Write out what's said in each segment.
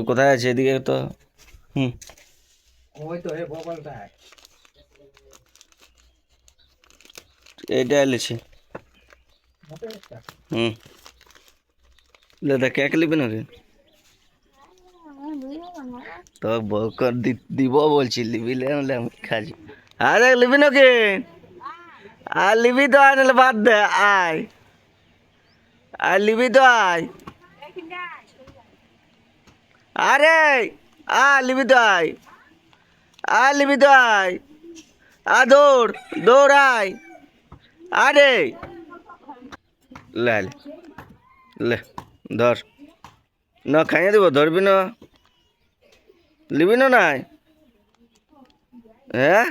কোথায় আছে এদিকে তো? হুম, এইটা এলেছি। হুম, দাদা কেক লিবি নাকি? তো দিব বলছি, লিবি হলে আমি খাচ্ছি। আরে লিবি নাকি? আর লিবি তো আয়, নাহলে বাদ দে। আয় আর লিবি তো আয়। আরে লিবি তো আয়। লিবি তো আয়। দৌড় দৌড় আয়। আরে লে লে লে, ধর। না খাইয়ে দেবো, ধরবি না? লিবি না নাই? হ্যাঁ,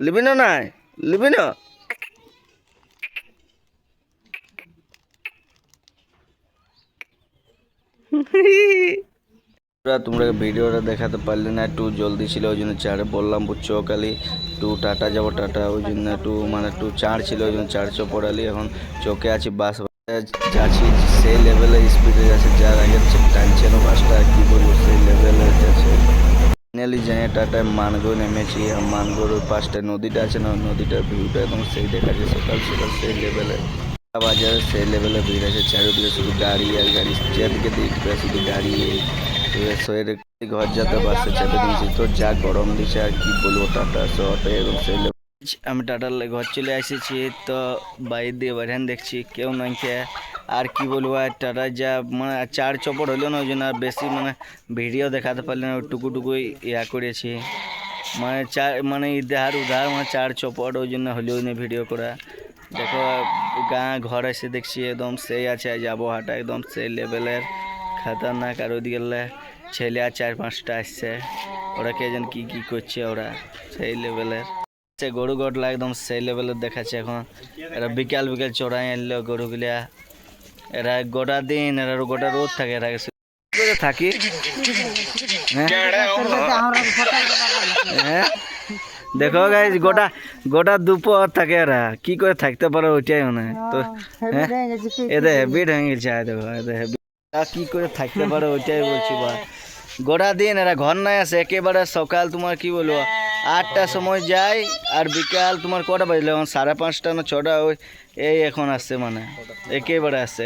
লিবি না নাই? লিবি না? তোমরা ভিডিওটা দেখাতে পারলে না, একটু জলদি ছিল ওই জন্য চারে বললাম, বুঝছো? কালি একটু টাটা যাবো, টাটা ওই জন্য একটু মানে একটু চার ছিল ওই জন্য চারশো পড়ালি। এখন চোখে আছি, বাস যাচ্ছি সেই লেভেলে স্পিডে যাচ্ছে, যার আগে টানছে না বাসটা, কি বলবো সেই লেভেলে যাচ্ছে। ফাইনালি যাই টাটায় মানগড় নেমেছি। মানগড় ওই পাশটায় নদীটা আছে না, নদীটার ভিউটা একদম সেই দেখা যায় সকাল সকাল সেই লেভেলে। বাজারে সেই লেভেলে ভিড় আছে, চারিদিকে শুধু গাড়ি আর গাড়ি, যেদিকে দেখবে শুধু গাড়ি। শহরে ঘর যাতে বাসে চেপে দিয়েছি, তো যা গরম দিচ্ছে আর কি বলবো। টাটা শহরটা এবং সেই লেভেল। আমি টাটার ঘর চলে এসেছি, তো বাইরে দিয়ে বাইরে দেখছি কেউ নাই কে। আর কি বলবো, আর টাটা যা মানে চার চপট হইলো না, ওই জন্য আর বেশি মানে ভিডিও দেখাতে পারলে না, টুকুটুকুই ইয়া করেছি। মানে চার মানে ইধার উধার মানে চার চপট, ওই জন্য হলেও না ভিডিও করা। দেখো ঘর এসে দেখছি একদম সেই আছে, যাবো হাটা একদম সেই লেভেলের খতরনাক। আর ওইদিকে ছেলে আর চার পাঁচটা আসছে, ওরা কে যেন কি কি করছে, ওরা সেই লেভেলের গরু গটলা একদম সেই লেভেলের দেখাচ্ছে। এখন এরা বিকাল বিকাল চড়াই আনলো গরুগুলা। এরা গোটা দিন, এরা গোটা রোদ থাকে, এরা থাকি। হ্যাঁ, দেখো গাইজ, গোটা গোটা দুপুর থাকে, এরা কি করে থাকতে পারে ওইটাই মনে হয় তো। হ্যাঁ, এদের হ্যাবিট হয়ে গেছে, দেখো এদের হ্যাবিট কি করে থাকতে পারে ওইটাই বলছি। বা গোটা দিন এরা ঘর নাই আসে, একেবারে সকাল তোমার কি বলবো 8টার সময় যায়, আর বিকাল তোমার কটা বাজলে এখন 5:30 না 6টা, ওই এই এখন আসছে, মানে একেবারে আসছে।